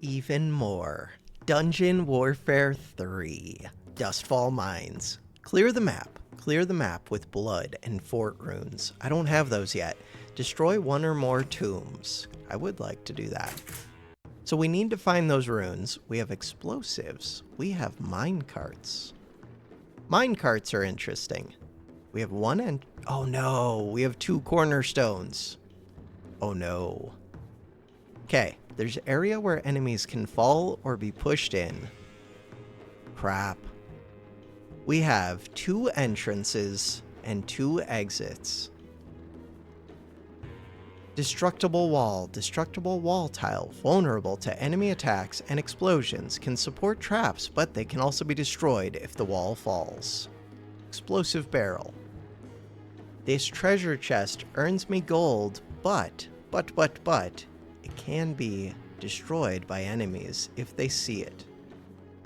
Even more. Dungeon Warfare 3. Dustfall Mines. Clear the map. Clear the map with blood and fort runes. I don't have those yet. Destroy one or more tombs. I would like to do that. So we need to find those runes. We have explosives. We have mine carts. Mine carts are interesting. We have one and... Oh no, we have 2 cornerstones. Oh no. Okay, there's area where enemies can fall or be pushed in. Crap. We have 2 entrances and 2 exits. Destructible wall. Destructible wall tile. Vulnerable to enemy attacks and explosions. Can support traps, but they can also be destroyed if the wall falls. Explosive barrel. This treasure chest earns me gold, but, it can be destroyed by enemies if they see it.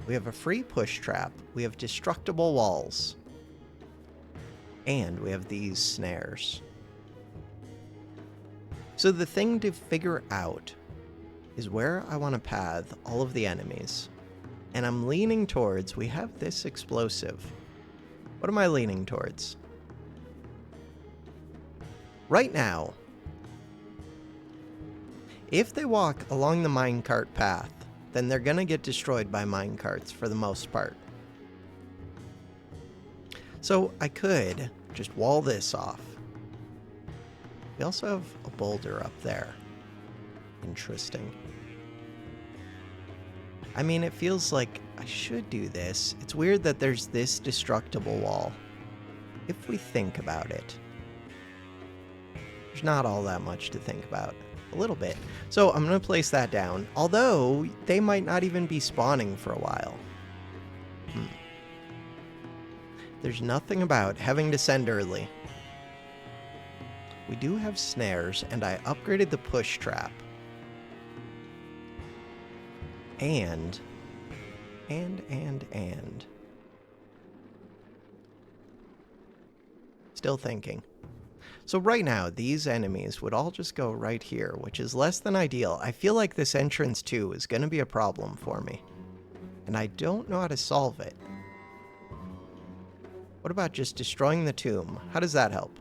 We have a free push trap. We have destructible walls. And we have these snares. So the thing to figure out is where I want to path all of the enemies. And I'm leaning towards, we have this explosive. What am I leaning towards? Right now, if they walk along the minecart path, then they're going to get destroyed by minecarts for the most part. So I could just wall this off. We also have a boulder up there. Interesting. I mean, it feels like I should do this. It's weird that there's this destructible wall. If we think about it, there's not all that much to think about. A little bit. So I'm going to place that down, although they might not even be spawning for a while. There's nothing about having to send early. We do have snares, and I upgraded the push trap. And. Still thinking. So right now, these enemies would all just go right here, which is less than ideal. I feel like this entrance too is going to be a problem for me. And I don't know how to solve it. What about just destroying the tomb? How does that help?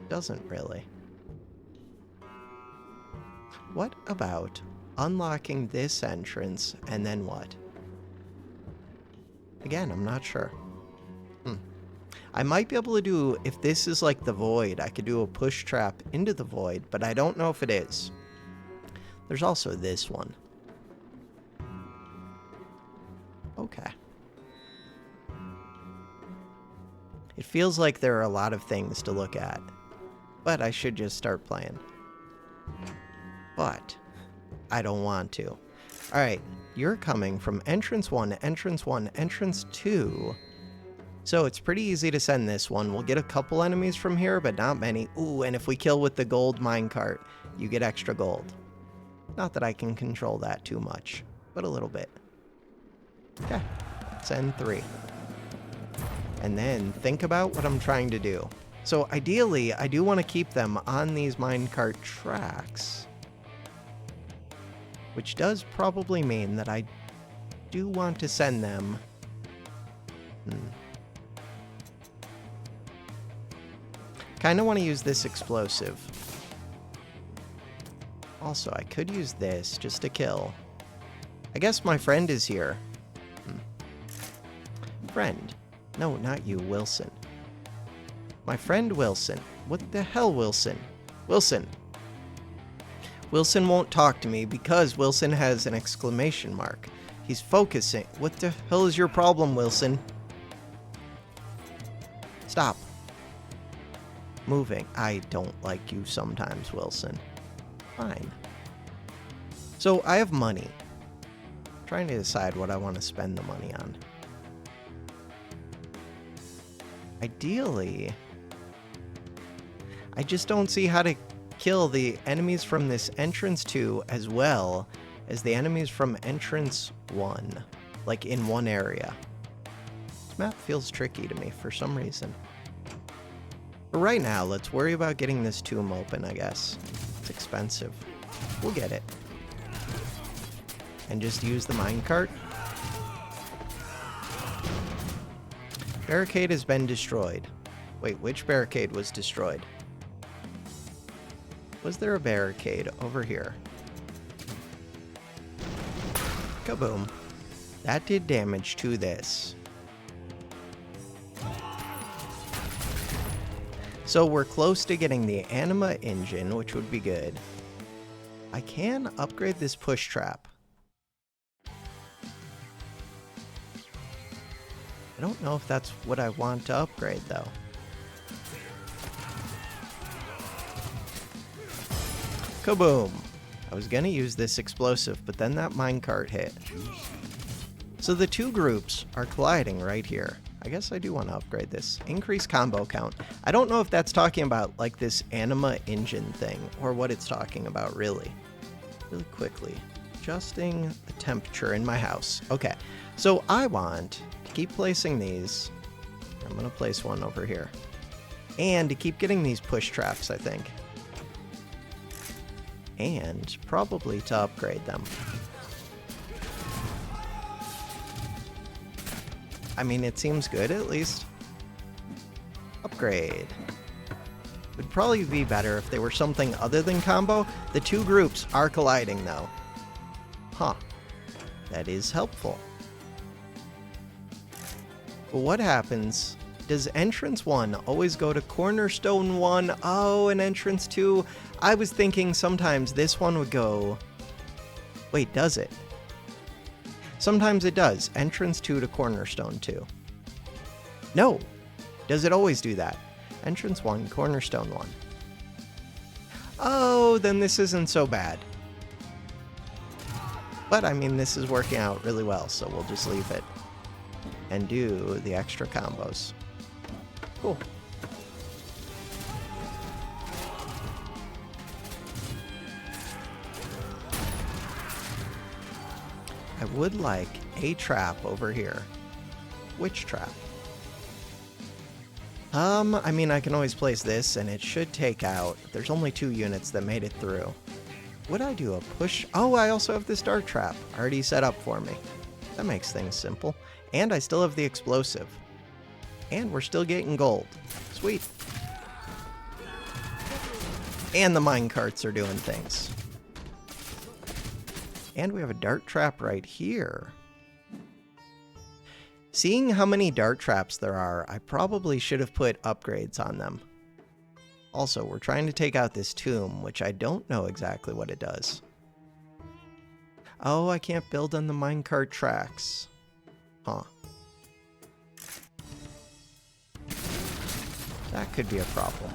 Doesn't really. What about unlocking this entrance and then what? Again, I'm not sure. I might be able to do, if this is like the void, I could do a push trap into the void, but I don't know if it is. There's also this one. Okay. It feels like there are a lot of things to look at, but I should just start playing. But I don't want to. Alright, you're coming from entrance 1, entrance 1, entrance 2. So it's pretty easy to send this one. We'll get a couple enemies from here, but not many. Ooh, and if we kill with the gold minecart, you get extra gold. Not that I can control that too much, but a little bit. Okay, send 3. And then think about what I'm trying to do. So ideally, I do want to keep them on these minecart tracks, which does probably mean that I do want to send them... Kind of want to use this explosive. Also, I could use this just to kill. I guess my friend is here. Friend. No, not you, Wilson. My friend Wilson. What the hell, Wilson? Wilson. Wilson won't talk to me because Wilson has an exclamation mark. He's focusing. What the hell is your problem, Wilson? Stop. Moving. I don't like you sometimes, Wilson. Fine. So I have money. I'm trying to decide what I want to spend the money on. Ideally, I just don't see how to kill the enemies from this entrance 2 as well as the enemies from entrance 1, like in one area. This map feels tricky to me for some reason. But right now, let's worry about getting this tomb open, I guess. It's expensive. We'll get it. and just use the minecart. Barricade has been destroyed. Wait, which barricade was destroyed? Was there a barricade over here? Kaboom. That did damage to this. So we're close to getting the anima engine, which would be good. I can upgrade this push trap. I don't know if that's what I want to upgrade, though. Kaboom! I was gonna use this explosive, but then that minecart hit. So the two groups are colliding right here. I guess I do want to upgrade this. Increase combo count. I don't know if that's talking about like this anima engine thing or what it's talking about really. Really quickly. Adjusting the temperature in my house. Okay, so I want to keep placing these. I'm gonna place one over here. And to keep getting these push traps, I think. And probably to upgrade them. I mean, it seems good at least. Upgrade. Would probably be better if they were something other than combo. The two groups are colliding though. Huh. That is helpful. But what happens? Does entrance 1 always go to cornerstone 1? Oh, and entrance 2. I was thinking sometimes this one would go... Wait, does it? Sometimes it does. Entrance 2 to cornerstone 2. No! Does it always do that? Entrance 1, cornerstone 1. Oh, then this isn't so bad. But, I mean, this is working out really well, so we'll just leave it. And do the extra combos. Cool. I would like a trap over here. Which trap? I mean, I can always place this, and it should take out... There's only 2 units that made it through. Would I do a push? Oh, I also have this dart trap already set up for me. That makes things simple. And I still have the explosive. And we're still getting gold. Sweet. And the minecarts are doing things. And we have a dart trap right here. Seeing how many dart traps there are, I probably should have put upgrades on them. Also, we're trying to take out this tomb, which I don't know exactly what it does. Oh, I can't build on the minecart tracks. Huh. That could be a problem.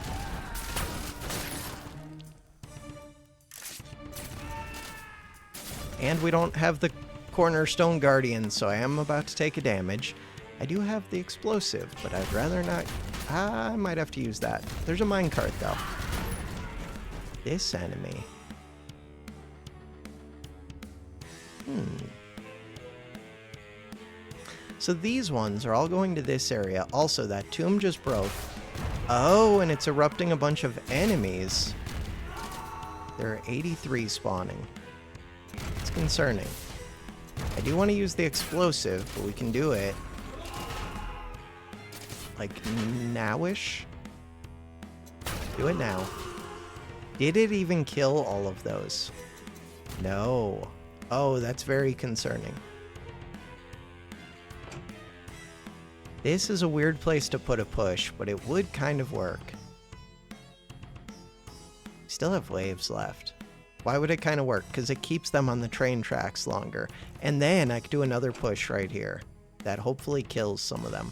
And we don't have the cornerstone guardian, so I am about to take a damage. I do have the explosive, but I'd rather not... I might have to use that. There's a minecart, though. This enemy. So these ones are all going to this area. Also, that tomb just broke. Oh, and it's erupting a bunch of enemies. There are 83 spawning. It's concerning. I do want to use the explosive, but we can do it like nowish. Do it now. Did it even kill all of those? No. Oh, that's very concerning. This is a weird place to put a push, but it would kind of work. Still have waves left. Why would it kind of work? Because it keeps them on the train tracks longer. And then I could do another push right here. That hopefully kills some of them.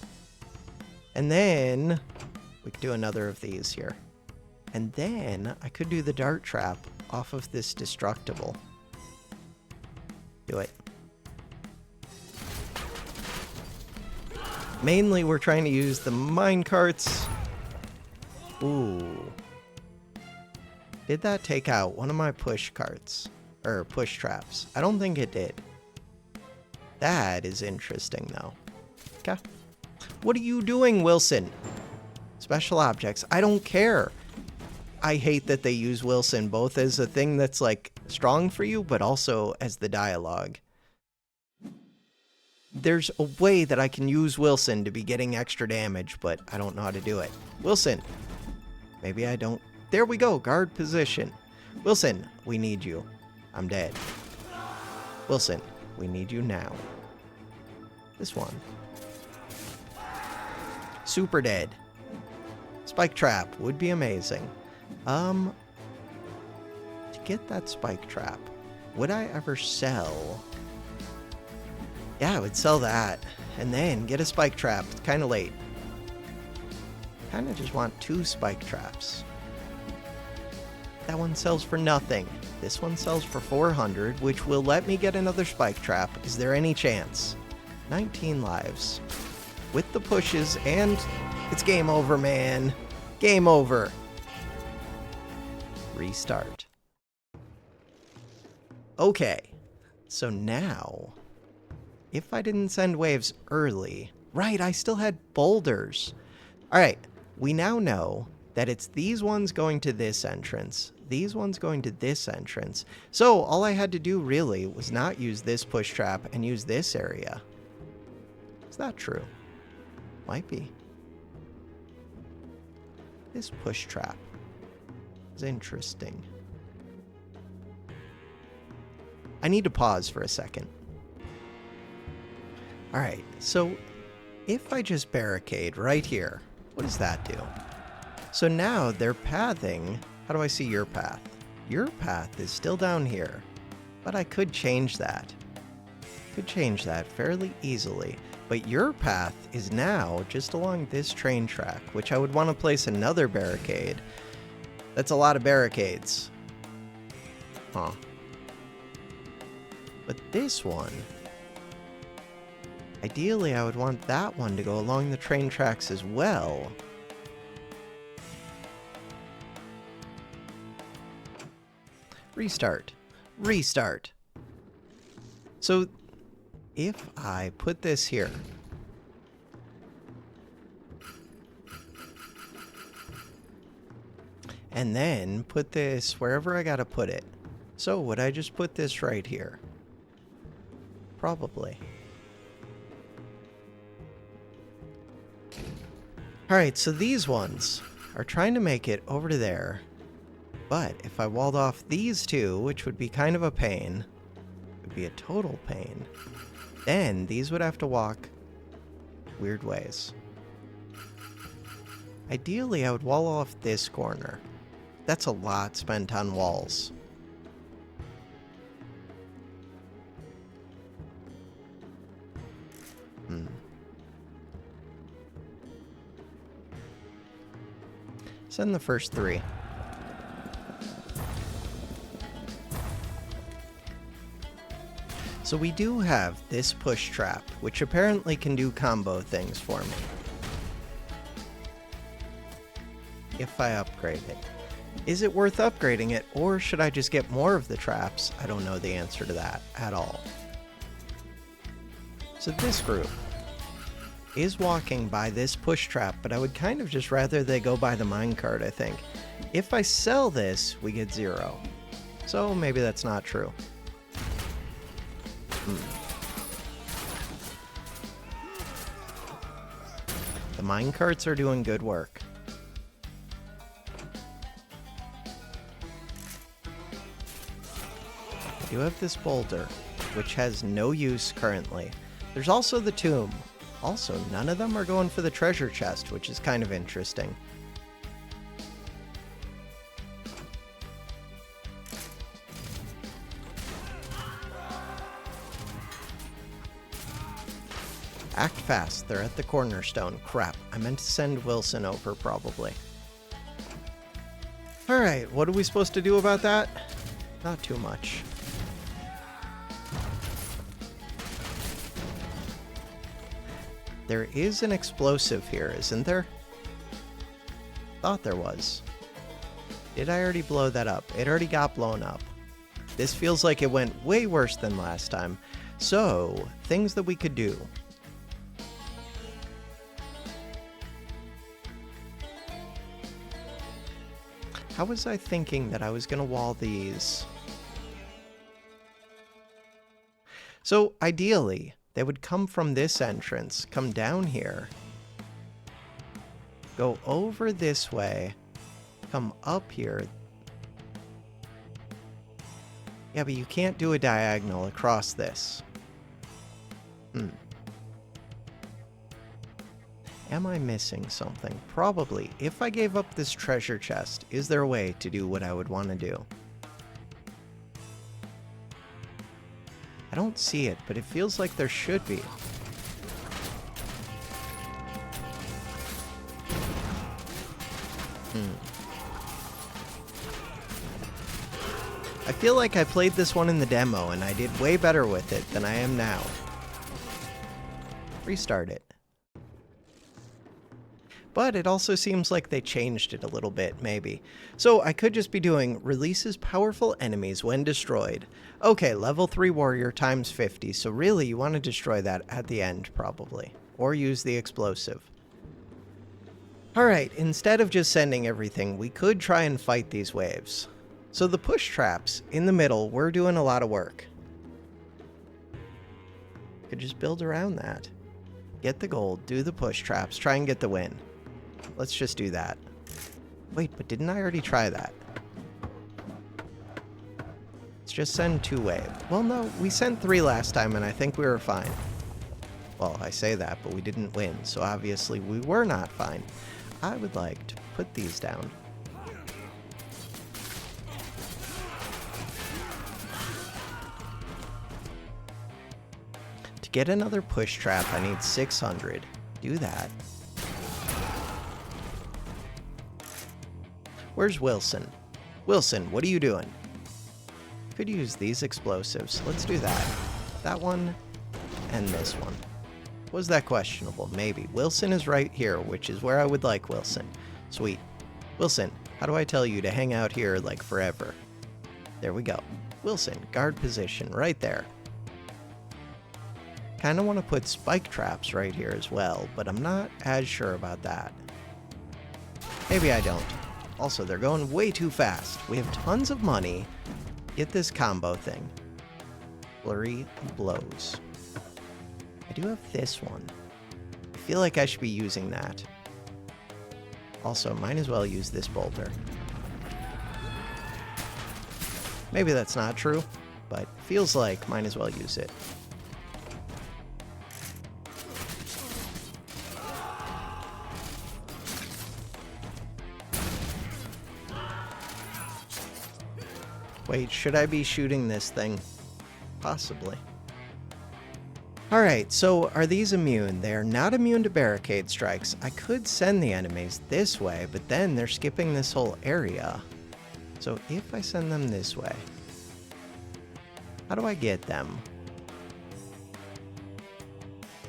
And then we could do another of these here. And then I could do the dart trap off of this destructible. Do it. Mainly we're trying to use the minecarts. Ooh. Did that take out one of my push carts? Or push traps? I don't think it did. That is interesting, though. Okay. What are you doing, Wilson? Special objects. I don't care. I hate that they use Wilson both as a thing that's, like, strong for you, but also as the dialogue. There's a way that I can use Wilson to be getting extra damage, but I don't know how to do it. Wilson. Maybe I don't. There we go. Guard position. Wilson, we need you. I'm dead. Wilson, we need you now. This one. Super dead. Spike trap would be amazing. To get that spike trap, would I ever sell? Yeah, I would sell that. And then get a spike trap. It's kind of late. Kind of just want 2 spike traps. That one sells for nothing. This one sells for 400, which will let me get another spike trap. Is there any chance? 19 lives. With the pushes, and it's game over, man. Game over. Restart. Okay. So now, if I didn't send waves early... Right, I still had boulders. Alright, we now know that it's these ones going to this entrance, these ones going to this entrance. So all I had to do really was not use this push trap and use this area. Is that true? Might be. This push trap is interesting. I need to pause for a second. Alright, so if I just barricade right here, what does that do? So now they're pathing. How do I see your path? Your path is still down here, but I could change that. Could change that fairly easily. But your path is now just along this train track, which I would want to place another barricade. That's a lot of barricades. Huh. But this one, ideally I would want that one to go along the train tracks as well. Restart. Restart. So if I put this here, and then put this wherever I gotta put it. So would I just put this right here? Probably. Alright, so these ones are trying to make it over to there. But if I walled off these two, which would be kind of a pain, it would be a total pain, then these would have to walk weird ways. Ideally, I would wall off this corner. That's a lot spent on walls. Send the first 3. So we do have this push trap, which apparently can do combo things for me. If I upgrade it. Is it worth upgrading it, or should I just get more of the traps? I don't know the answer to that at all. So this group is walking by this push trap, but I would kind of just rather they go by the minecart, I think. If I sell this, we get 0. So maybe that's not true. The minecarts are doing good work. I do have this boulder, which has no use currently. There's also the tomb. Also, none of them are going for the treasure chest, which is kind of interesting. Act fast, they're at the cornerstone. Crap, I meant to send Wilson over, probably. Alright, what are we supposed to do about that? Not too much. There is an explosive here, isn't there? Thought there was. Did I already blow that up? It already got blown up. This feels like it went way worse than last time. So, things that we could do. How was I thinking that I was going to wall these? So, ideally, They would come from this entrance, come down here, go over this way, come up here. Yeah, but you can't do a diagonal across this. Am I missing something? Probably. If I gave up this treasure chest, is there a way to do what I would want to do? I don't see it, but it feels like there should be. I feel like I played this one in the demo and I did way better with it than I am now. Restart it. But it also seems like they changed it a little bit, maybe. So I could just be doing releases powerful enemies when destroyed. Okay, level 3 warrior times 50, so really you want to destroy that at the end, probably. Or use the explosive. Alright, instead of just sending everything, we could try and fight these waves. So the push traps in the middle, we're doing a lot of work. Could just build around that. Get the gold, do the push traps, try and get the win. Let's just do that. Wait, but didn't I already try that? Let's just send 2 wave. Well, no, we sent 3 last time and I think we were fine. Well, I say that, but we didn't win, so obviously we were not fine. I would like to put these down. To get another push trap, I need 600. Do that. Where's Wilson? Wilson, what are you doing? Could use these explosives. Let's do that. That one and this one. Was that questionable? Maybe. Wilson is right here, which is where I would like Wilson. Sweet. Wilson, how do I tell you to hang out here like forever? There we go. Wilson, guard position right there. Kind of want to put spike traps right here as well, but I'm not as sure about that. Maybe I don't. Also, they're going way too fast. We have tons of money. Get this combo thing. Flurry of blows. I do have this one. I feel like I should be using that. Also, might as well use this boulder. Maybe that's not true, but feels like might as well use it. Wait, should I be shooting this thing? Possibly. Alright, so are these immune? They are not immune to barricade strikes. I could send the enemies this way, but then they're skipping this whole area. So if I send them this way, how do I get them?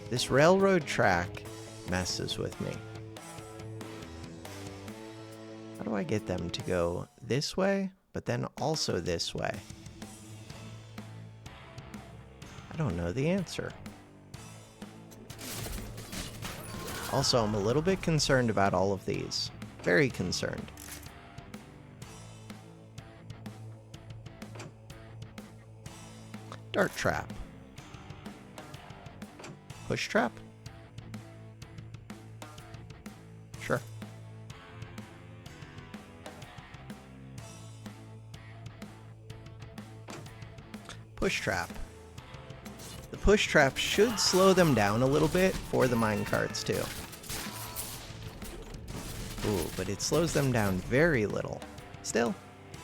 This railroad track messes with me. How do I get them to go this way, but then also this way? I don't know the answer. Also, I'm a little bit concerned about all of these. Very concerned. Dart trap. Push trap? Sure. Push trap. The push trap should slow them down a little bit for the minecarts too. Ooh, but it slows them down very little. Still,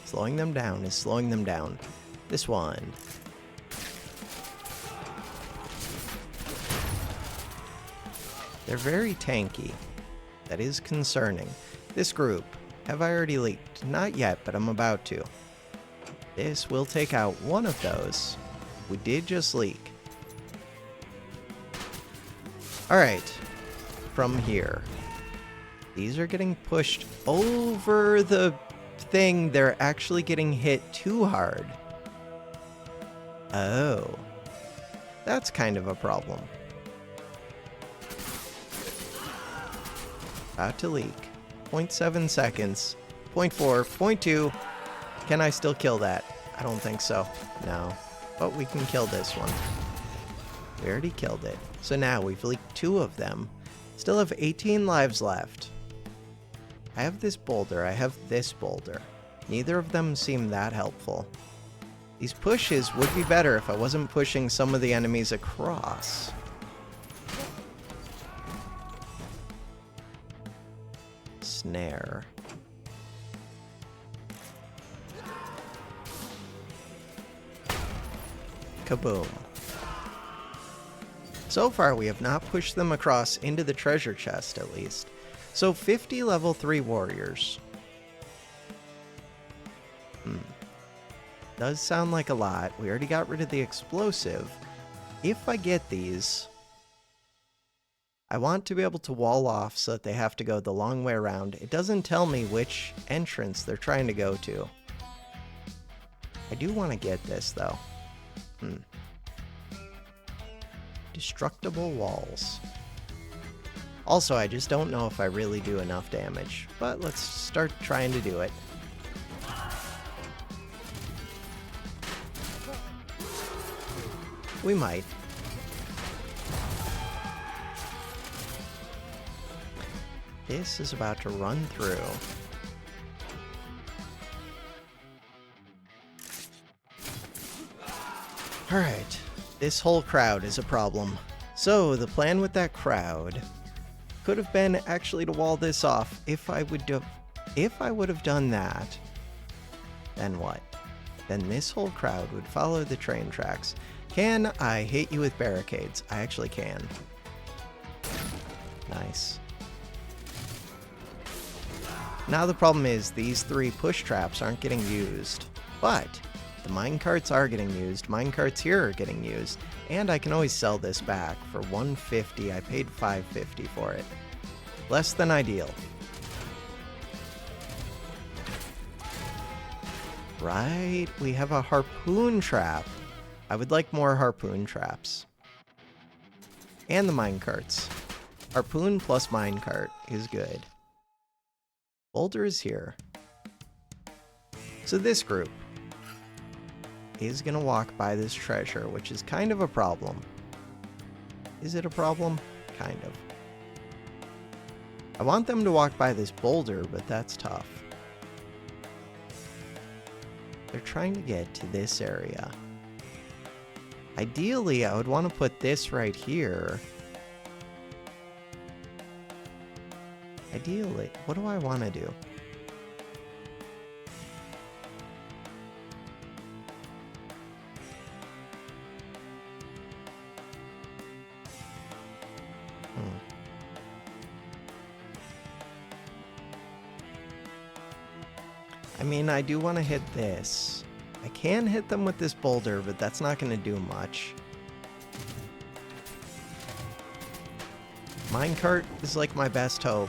slowing them down is slowing them down. This one. They're very tanky. That is concerning. This group, have I already leaked? Not yet, but I'm about to. This will take out one of those. We did just leak. Alright, from here. These are getting pushed over the thing. They're actually getting hit too hard. Oh. That's kind of a problem. About to leak. 0.7 seconds. 0.4, 0.2. Can I still kill that? I don't think so. No. But we can kill this one. We already killed it. So now we've leaked 2 of them. Still have 18 lives left. I have this boulder. I have this boulder. Neither of them seem that helpful. These pushes would be better if I wasn't pushing some of the enemies across. Snare. Kaboom. So far, we have not pushed them across into the treasure chest, at least. So 50 level 3 warriors. Does sound like a lot. We already got rid of the explosive. If I get these, I want to be able to wall off so that they have to go the long way around. It doesn't tell me which entrance they're trying to go to. I do want to get this, though. Destructible walls. Also, I just don't know if I really do enough damage, but let's start trying to do it. We might. This is about to run through. Alright, this whole crowd is a problem. So, the plan with that crowd could have been actually to wall this off. If I would have done that, then what? Then this whole crowd would follow the train tracks. Can I hit you with barricades? I actually can. Nice. Now the problem is these 3 push traps aren't getting used, but the minecarts are getting used. Minecarts here are getting used, and I can always sell this back for 150. I paid 550 for it. Less than ideal. Right, we have a harpoon trap. I would like more harpoon traps. And the minecarts. Harpoon plus minecart is good. Boulder is here. So this group is gonna walk by this treasure, which is kind of a problem. Is it a problem? Kind of. I want them to walk by this boulder, but that's tough. They're trying to get to this area. Ideally, I would want to put this right here. Ideally, what do I want to do? I mean, I do want to hit this. I can hit them with this boulder, but that's not going to do much. Minecart is like my best hope.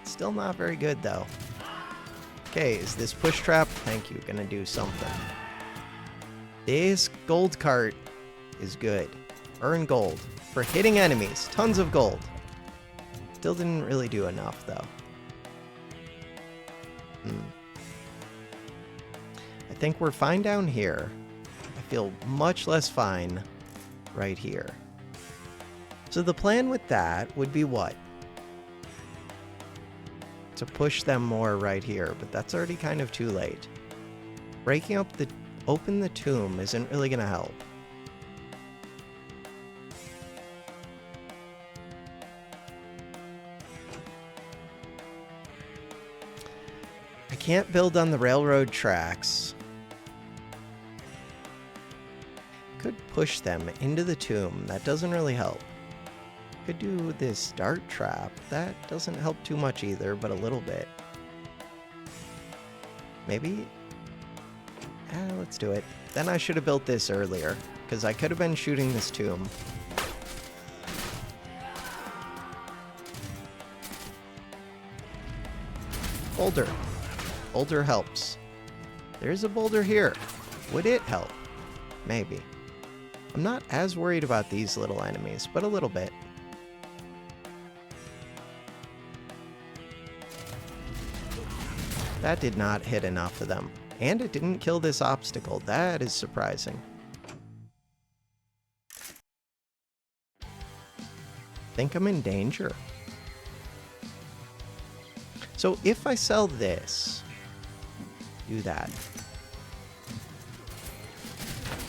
Still not very good, though. Okay, is this push trap? Thank you, gonna do something. This gold cart is good. Earn gold for hitting enemies. Tons of gold. Still didn't really do enough, though. I think we're fine down here. I feel much less fine right here. So the plan with that would be what? To push them more right here, but that's already kind of too late. Breaking up open the tomb isn't really gonna help. I can't build on the railroad tracks. Could push them into the tomb. That doesn't really help. Could do this dart trap. That doesn't help too much either, but a little bit. Maybe? Let's do it. Then I should have built this earlier, because I could have been shooting this tomb. Boulder. Boulder helps. There's a boulder here. Would it help? Maybe. I'm not as worried about these little enemies, but a little bit. That did not hit enough of them. And it didn't kill this obstacle. That is surprising. think I'm in danger. So if I sell this, do that.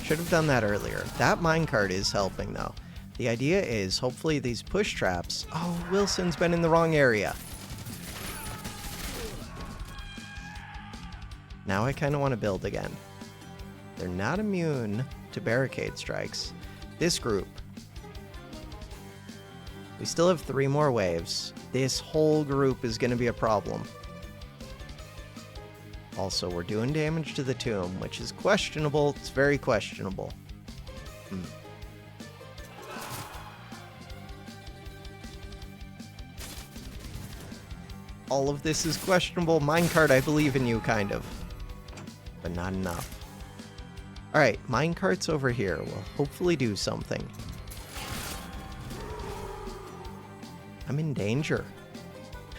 Should have done that earlier. That minecart is helping though. The idea is hopefully these push traps. Oh, Wilson's been in the wrong area. Now I kind of want to build again. They're not immune to barricade strikes. This group. We still have 3 more waves. This whole group is going to be a problem. Also, we're doing damage to the tomb, which is questionable. It's very questionable. All of this is questionable. Minecart, I believe in you, kind of. But not enough. Alright, minecart's over here. We'll hopefully do something. I'm in danger.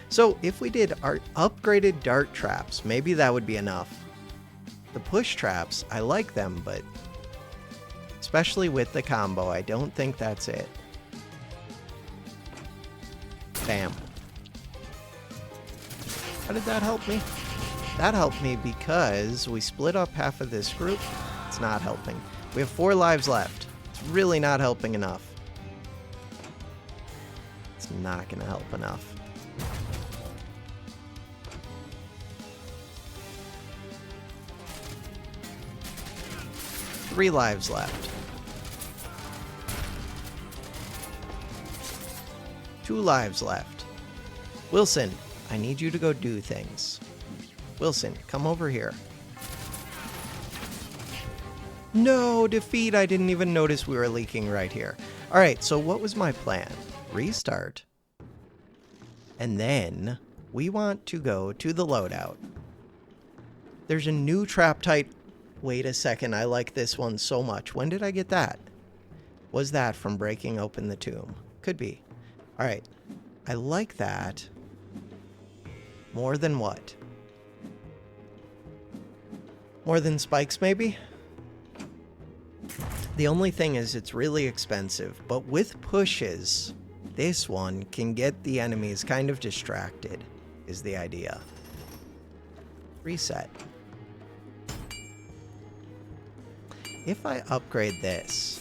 So if we did our upgraded dart traps, maybe that would be enough. The push traps, I like them, but especially with the combo, I don't think that's it. Bam. How did that help me? That helped me because we split up half of this group. It's not helping. We have 4 lives left. It's really not helping enough. It's not going to help enough. Three lives left. 2 lives left. Wilson, I need you to go do things. Wilson, come over here. No, defeat. I didn't even notice we were leaking right here. All right, so what was my plan? Restart. And then we want to go to the loadout. There's a new trap type. Wait a second, I like this one so much. When did I get that? Was that from breaking open the tomb? Could be. All right, I like that. More than what? More than spikes, maybe? The only thing is it's really expensive, but with pushes, this one can get the enemies kind of distracted, is the idea. Reset. If I upgrade this,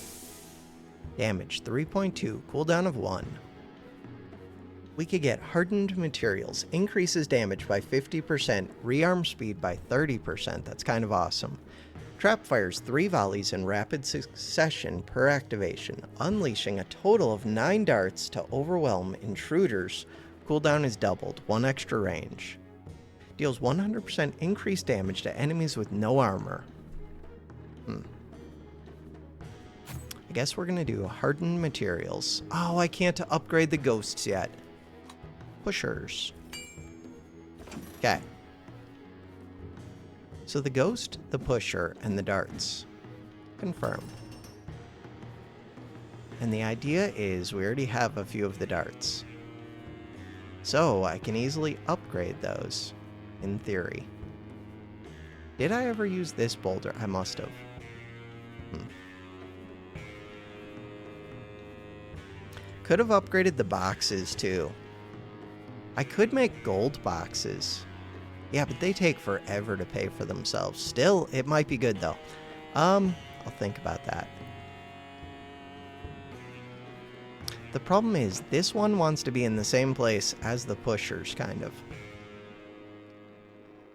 damage 3.2, cooldown of 1, we could get hardened materials, increases damage by 50%, rearm speed by 30%, that's kind of awesome. Trap fires 3 volleys in rapid succession per activation, unleashing a total of 9 darts to overwhelm intruders. Cooldown is doubled, 1 extra range. Deals 100% increased damage to enemies with no armor. I guess we're gonna do hardened materials. Oh, I can't upgrade the ghosts yet. Pushers. Okay. So the ghost, the pusher, and the darts. Confirm. And the idea is we already have a few of the darts. So I can easily upgrade those, in theory. Did I ever use this boulder? I must have. Could have upgraded the boxes too. I could make gold boxes. Yeah, but they take forever to pay for themselves. Still, it might be good though. I'll think about that. The problem is this one wants to be in the same place as the pushers, kind of.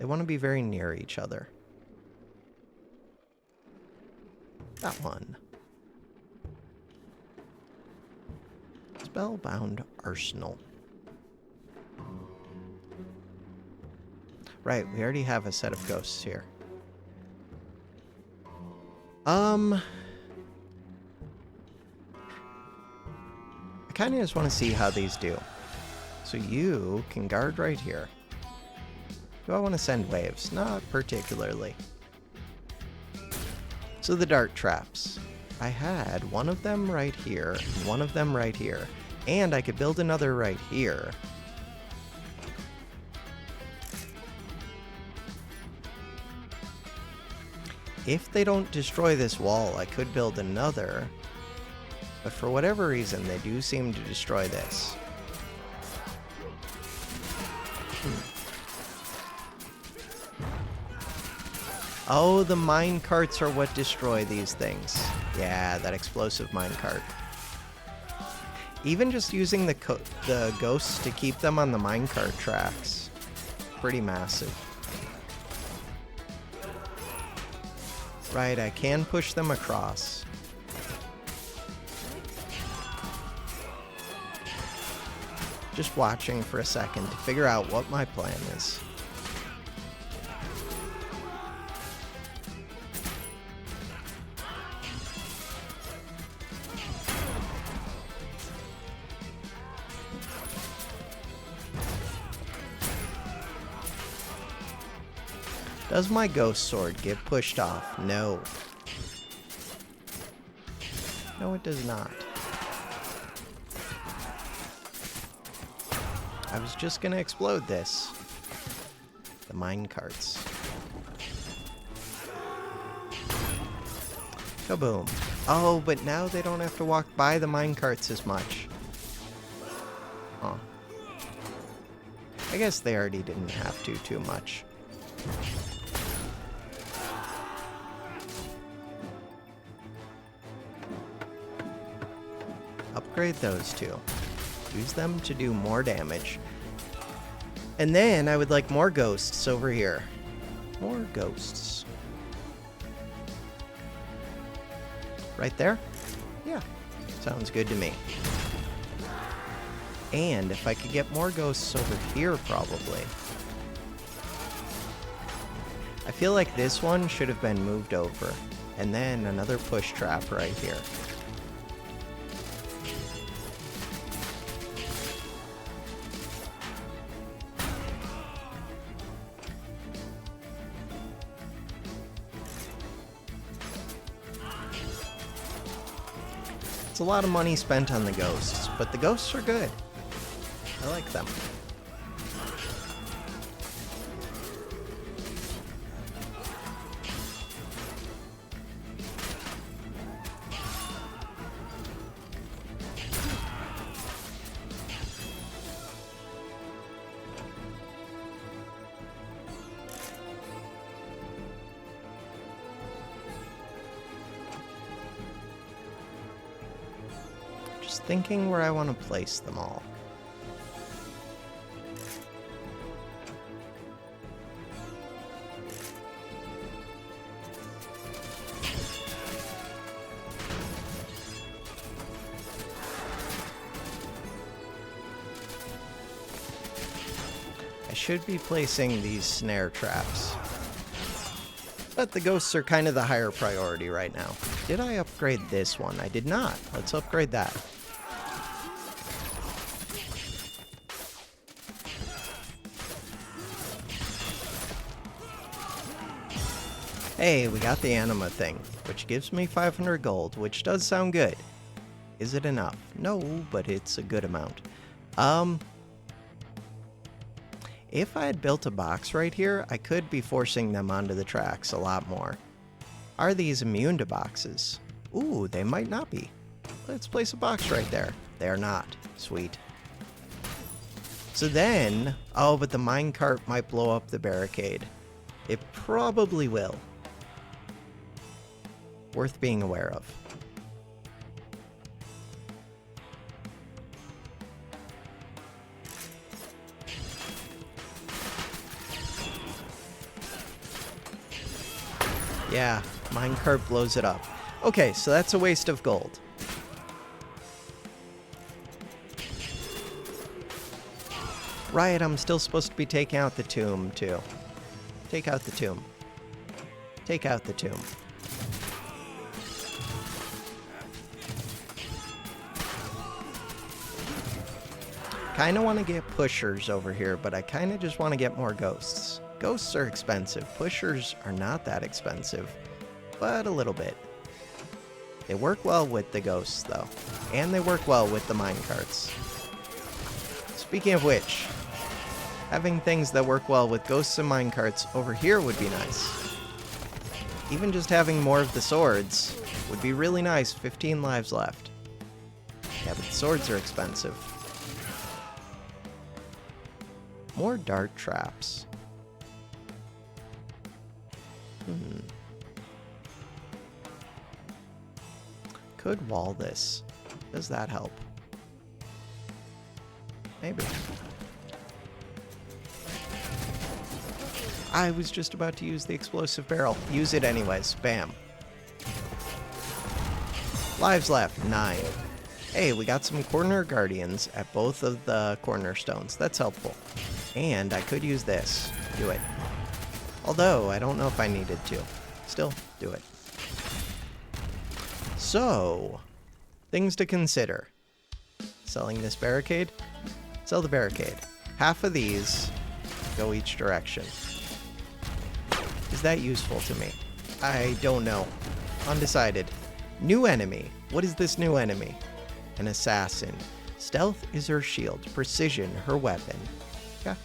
They want to be very near each other. That one. Spellbound Arsenal. Right, we already have a set of ghosts here. I kind of just want to see how these do. So you can guard right here. Do I want to send waves? Not particularly. So the dart traps. I had one of them right here, and one of them right here. And I could build another right here. If they don't destroy this wall, I could build another. But for whatever reason, they do seem to destroy this. Oh, the mine carts are what destroy these things. Yeah, that explosive mine cart. Even just using the ghosts to keep them on the minecart tracks. Pretty massive. Right, I can push them across. Just watching for a second to figure out what my plan is. Does my ghost sword get pushed off? No. No, it does not. I was just gonna explode this. The mine carts. Kaboom. Oh, but now they don't have to walk by the mine carts as much. Huh. I guess they already didn't have to too much. Upgrade those two. Use them to do more damage. And then I would like more ghosts over here. More ghosts. Right there? Yeah. Sounds good to me. And if I could get more ghosts over here, probably. I feel like this one should have been moved over. And then another push trap right here. It's a lot of money spent on the ghosts, but the ghosts are good. I like them. Just thinking where I want to place them all. I should be placing these snare traps. But the ghosts are kind of the higher priority right now. Did I upgrade this one? I did not. Let's upgrade that. Hey, we got the anima thing, which gives me 500 gold, which does sound good. Is it enough? No, but it's a good amount. If I had built a box right here, I could be forcing them onto the tracks a lot more. Are these immune to boxes? Ooh, they might not be. Let's place a box right there. They are not. Sweet. So then, oh, but the minecart might blow up the barricade. It probably will. Worth being aware of. Yeah, minecart blows it up. Okay, so that's a waste of gold. Right, I'm still supposed to be taking out the tomb, too. Take out the tomb. Take out the tomb. Kinda want to get pushers over here, but I kinda just want to get more ghosts. Ghosts are expensive. Pushers are not that expensive, but a little bit. They work well with the ghosts, though. And they work well with the minecarts. Speaking of which, having things that work well with ghosts and minecarts over here would be nice. Even just having more of the swords would be really nice. 15 lives left. Yeah, but the swords are expensive. More dart traps. Could wall this. Does that help? Maybe. I was just about to use the explosive barrel. Use it anyways. Bam. Lives left, 9. Hey, we got some corner guardians at both of the cornerstones. That's helpful. And I could use this. Do it. Although, I don't know if I needed to. Still, do it. So, things to consider. Selling this barricade? Sell the barricade. Half of these go each direction. Is that useful to me? I don't know. Undecided. New enemy. What is this new enemy? An assassin. Stealth is her shield. Precision, her weapon. Okay.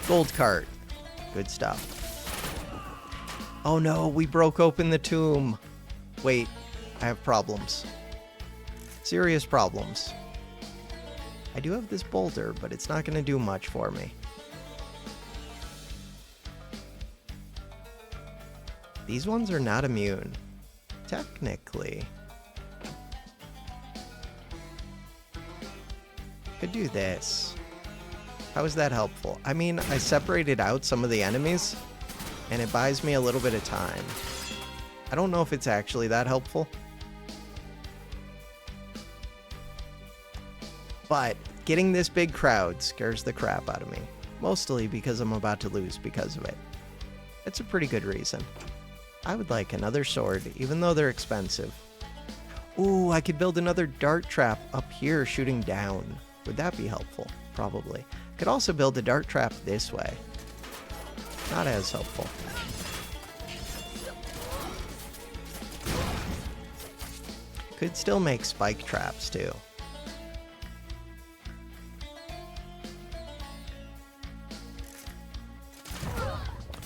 Gold cart. Good stuff. Oh no, we broke open the tomb. Wait, I have problems. Serious problems. I do have this boulder, but it's not going to do much for me. These ones are not immune. Technically. Could do this. How is that helpful? I mean, I separated out some of the enemies, and it buys me a little bit of time. I don't know if it's actually that helpful. But getting this big crowd scares the crap out of me. Mostly because I'm about to lose because of it. It's a pretty good reason. I would like another sword, even though they're expensive. Ooh, I could build another dart trap up here shooting down. Would that be helpful? Probably. Could also build a dart trap this way. Not as helpful. Could still make spike traps too.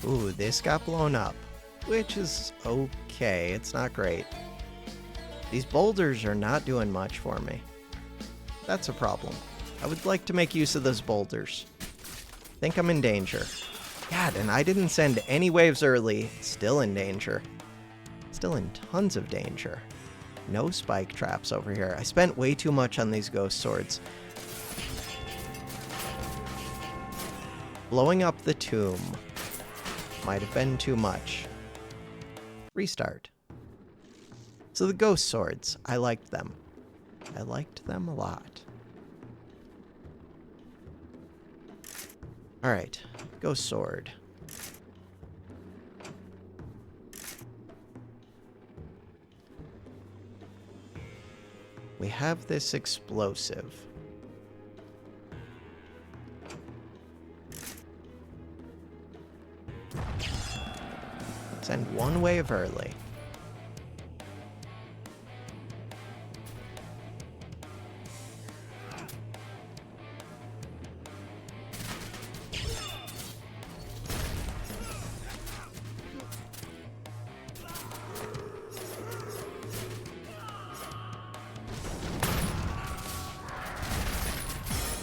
Ooh, this got blown up, which is okay. It's not great. These boulders are not doing much for me. That's a problem. I would like to make use of those boulders. Think I'm in danger. God, and I didn't send any waves early. Still in danger. Still in tons of danger. No spike traps over here. I spent way too much on these ghost swords. Blowing up the tomb might have been too much. Restart. So the ghost swords, I liked them. I liked them a lot. Alright, ghost sword. We have this explosive. Send one wave early.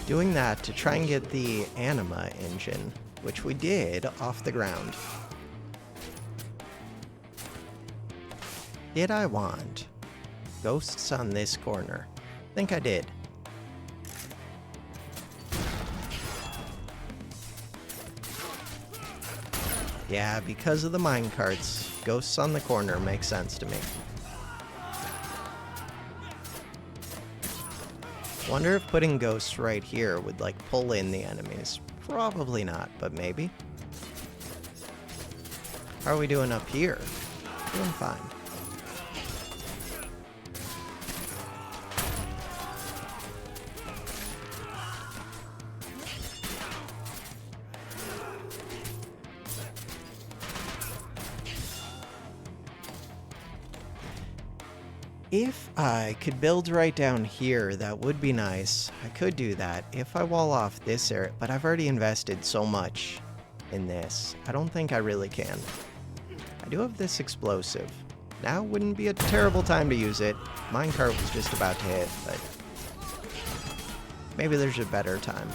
Doing that to try and get the anima engine, which we did off the ground. Did I want ghosts on this corner? I think I did. Yeah, because of the minecarts, ghosts on the corner makes sense to me. Wonder if putting ghosts right here would like pull in the enemies. Probably not, but maybe. How are we doing up here? Doing fine. If I could build right down here, that would be nice. I could do that if I wall off this area, but I've already invested so much in this. I don't think I really can. I do have this explosive. Now wouldn't be a terrible time to use it. Minecart was just about to hit, but maybe there's a better time.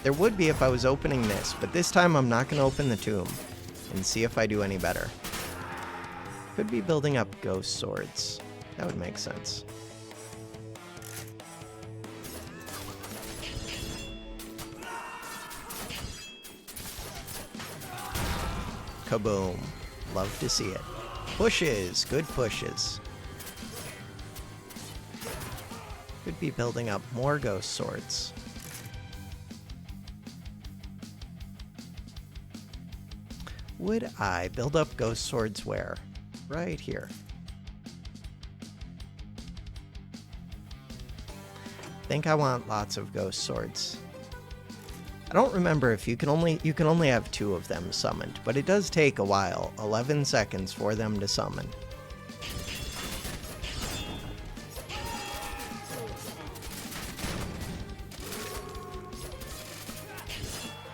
There would be if I was opening this, but this time I'm not going to open the tomb and see if I do any better. Could be building up ghost swords. That would make sense. Kaboom. Love to see it. Pushes. Good pushes. Could be building up more ghost swords. Would I build up ghost swords where? Right here. I think I want lots of ghost swords. I don't remember if you can only have 2 of them summoned, but it does take a while, 11 seconds for them to summon.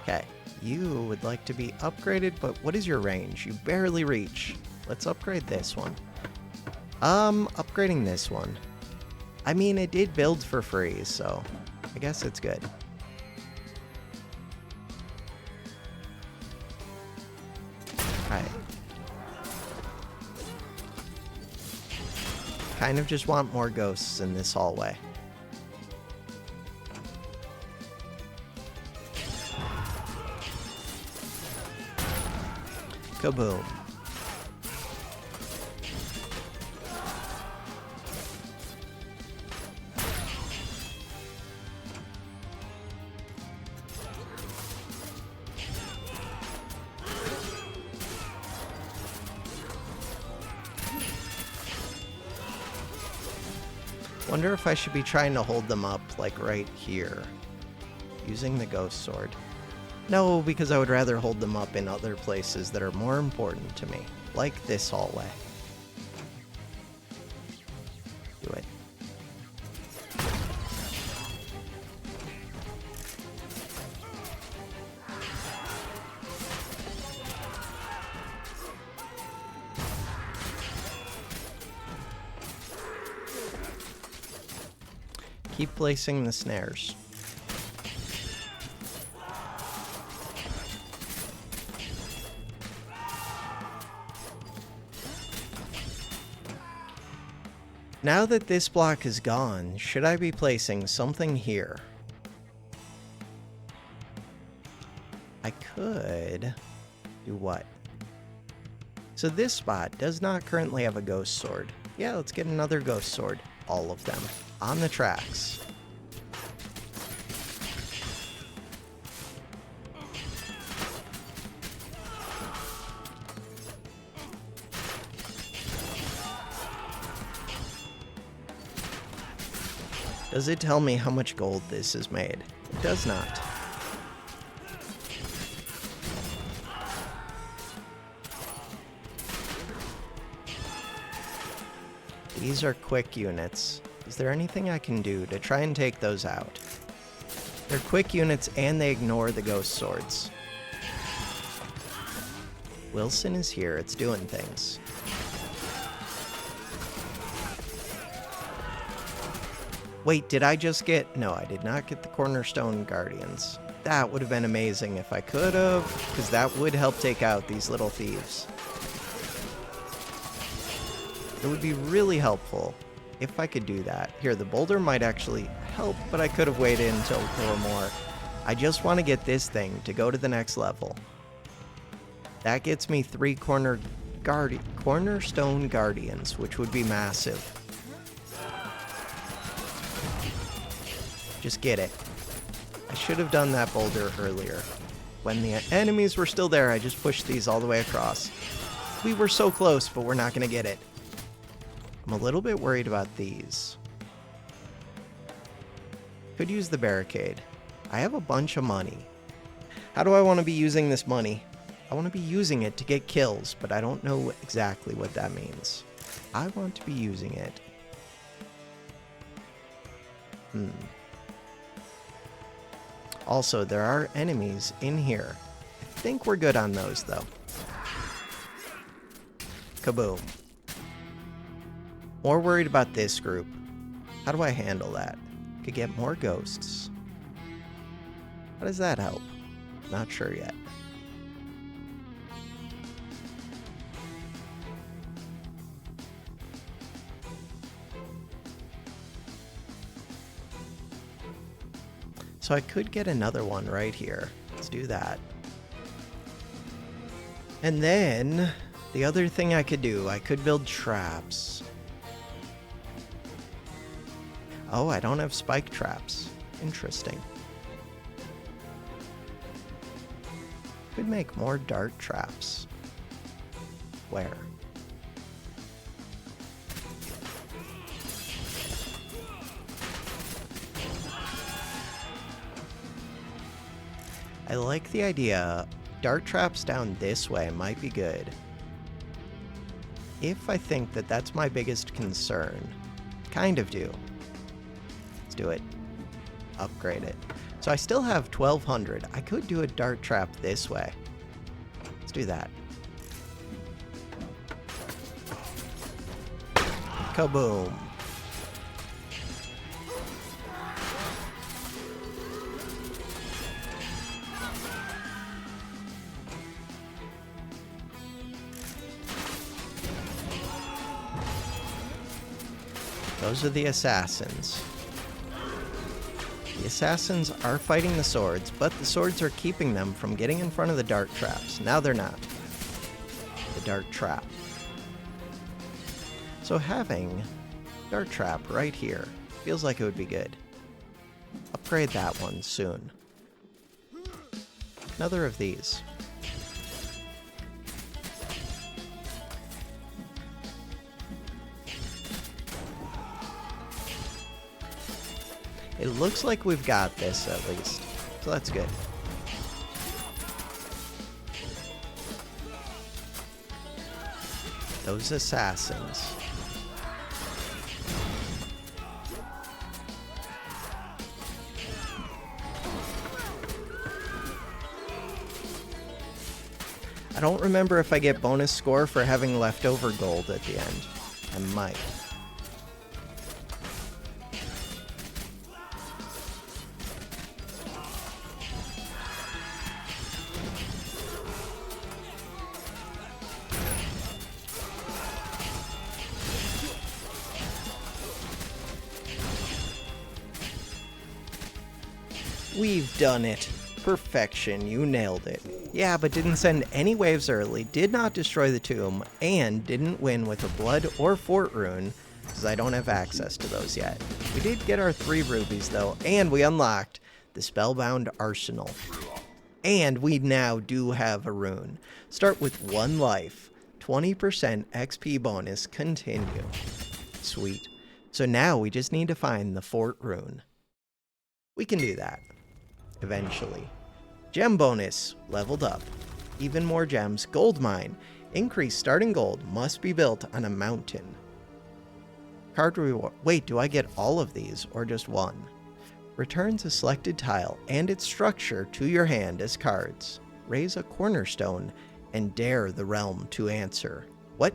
Okay, you would like to be upgraded, but what is your range? You barely reach. Let's upgrade this one. Upgrading this one. I mean, it did build for free, so I guess it's good. Alright. Kind of just want more ghosts in this hallway. Kaboom. Wonder if I should be trying to hold them up, like right here, using the ghost sword. No, because I would rather hold them up in other places that are more important to me, like this hallway. Do it. Keep placing the snares. Now that this block is gone, should I be placing something here? I could do what? So this spot does not currently have a ghost sword. Yeah, let's get another ghost sword. All of them. On the tracks. Does it tell me how much gold this is made? It does not. These are quick units. Is there anything I can do to try and take those out? They're quick units and they ignore the ghost swords. Wilson is here. It's doing things. Wait, did I just get... No, I did not get the Cornerstone Guardians. That would have been amazing if I could have, because that would help take out these little thieves. It would be really helpful if I could do that. Here, the boulder might actually help, but I could have waited until there were more. I just want to get this thing to go to the next level. That gets me 3 Cornerstone Guardians, which would be massive. Just get it. I should have done that boulder earlier. When the enemies were still there, I just pushed these all the way across. We were so close, but we're not going to get it. I'm a little bit worried about these. Could use the barricade. I have a bunch of money. How do I want to be using this money? I want to be using it to get kills, but I don't know exactly what that means. I want to be using it. Also, there are enemies in here. I think we're good on those, though. Kaboom. More worried about this group. How do I handle that? Could get more ghosts. How does that help? Not sure yet. So I could get another one right here. Let's do that. And then the other thing I could do, I could build traps. Oh, I don't have spike traps. Interesting. Could make more dart traps. Where? I like the idea. Dart traps down this way might be good. If I think that that's my biggest concern. Kind of do. Let's do it. Upgrade it. So I still have 1200. I could do a dart trap this way. Let's do that. Kaboom. Those are the assassins. The assassins are fighting the swords, but the swords are keeping them from getting in front of the dart traps. Now they're not. The dart trap. So having dart trap right here feels like it would be good. Upgrade that one soon. Another of these. It looks like we've got this, at least. So that's good. Those assassins. I don't remember if I get bonus score for having leftover gold at the end. I might. We've done it. Perfection, you nailed it. Yeah, but didn't send any waves early, did not destroy the tomb, and didn't win with a blood or fort rune, because I don't have access to those yet. We did get our 3 rubies though, and we unlocked the Spellbound Arsenal. And we now do have a rune. Start with 1 life, 20% XP bonus, continue. Sweet. So now we just need to find the fort rune. We can do that. Eventually. Gem bonus, leveled up. Even more gems, gold mine. Increased starting gold, must be built on a mountain. Card reward, wait, do I get all of these or just one? Returns a selected tile and its structure to your hand as cards. Raise a cornerstone and dare the realm to answer. What?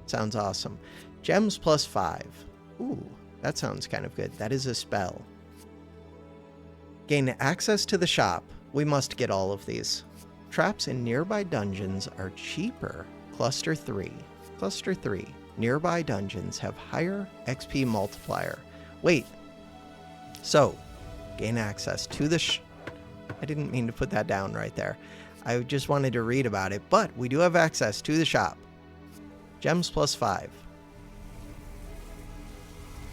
Sounds awesome. Gems plus 5. Ooh, that sounds kind of good. That is a spell. Gain access to the shop. We must get all of these. Traps in nearby dungeons are cheaper. Cluster 3. Cluster 3. Nearby dungeons have higher XP multiplier. Wait. So, gain access to the I didn't mean to put that down right there. I just wanted to read about it, but we do have access to the shop. Gems plus 5.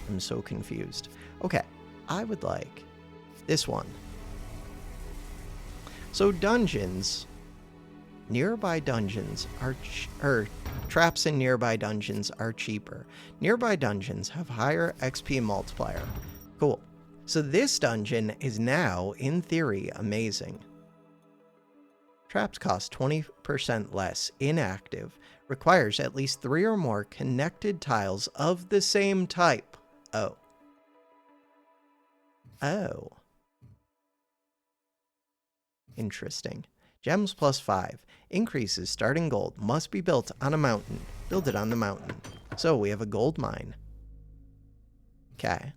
I'm so confused. Okay, I would like this one. So dungeons, nearby dungeons are, traps in nearby dungeons are cheaper. Nearby dungeons have higher XP multiplier. Cool. So this dungeon is now, in theory, amazing. Traps cost 20% less, inactive, requires at least 3 or more connected tiles of the same type. Oh. Oh. Interesting. Gems plus 5. Increases starting gold. Must be built on a mountain. Build it on the mountain. So we have a gold mine. Okay.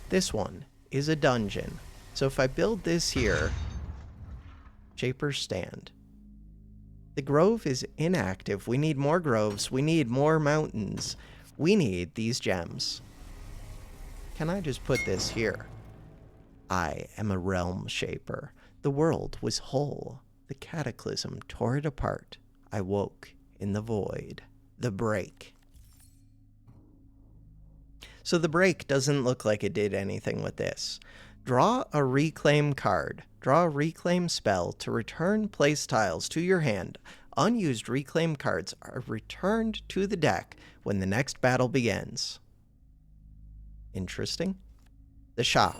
This one is a dungeon. So if I build this here, Shaper's Stand. The grove is inactive. We need more groves. We need more mountains. We need these gems. Can I just put this here? I am a realm shaper. The world was whole. The cataclysm tore it apart. I woke in the void. The break. So the break doesn't look like it did anything with this. Draw a reclaim card. Draw a reclaim spell to return place tiles to your hand. Unused reclaim cards are returned to the deck when the next battle begins. Interesting. The shop.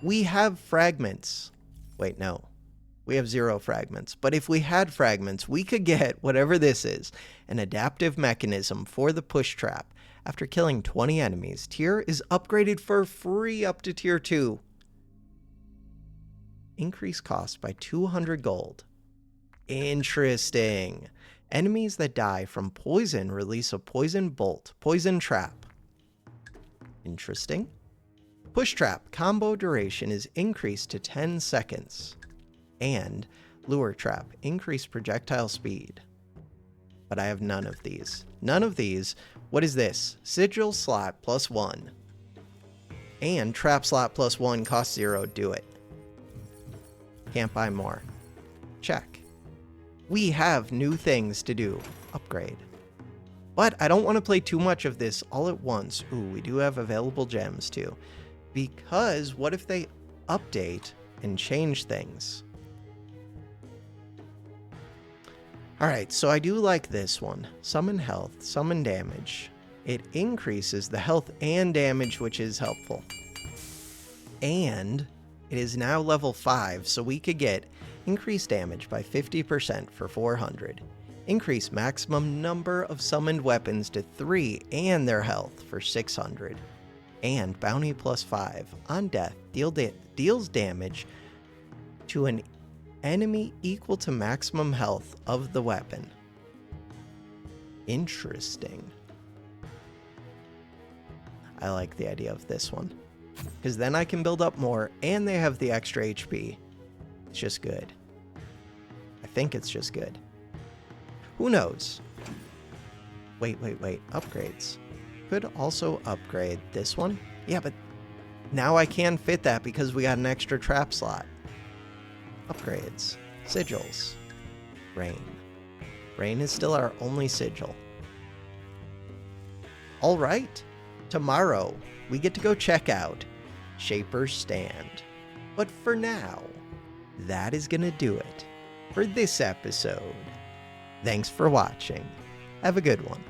We have fragments. Wait, no. We have 0 fragments. But if we had fragments, we could get whatever this is, an adaptive mechanism for the push trap. After killing 20 enemies, tier is upgraded for free up to tier 2. Increase cost by 200 gold. Interesting. Enemies that die from poison release a poison bolt, poison trap. Interesting. Push trap combo duration is increased to 10 seconds. And lure trap, increased projectile speed. But I have none of these. None of these. What is this? Sigil slot +1. And trap slot +1 costs 0. Do it. Can't buy more. Check. We have new things to do. Upgrade. But I don't want to play too much of this all at once. Ooh, we do have available gems too. Because what if they update and change things? Alright, so I do like this one. Summon health, summon damage. It increases the health and damage, which is helpful. And it is now level 5, so we could get increased damage by 50% for 400. Increase maximum number of summoned weapons to 3 and their health for 600. And bounty +5 on death deals damage to an enemy equal to maximum health of the weapon. Interesting. I like the idea of this one. Because then I can build up more, and they have the extra HP. It's just good. I think it's just good. Who knows? Wait. Upgrades. Could also upgrade this one. Yeah, but now I can fit that because we got an extra trap slot. Upgrades. Sigils. Rain. Rain is still our only sigil. Alright. Tomorrow, we get to go check out Shaper's Stand. But for now, that is gonna do it for this episode. Thanks for watching. Have a good one.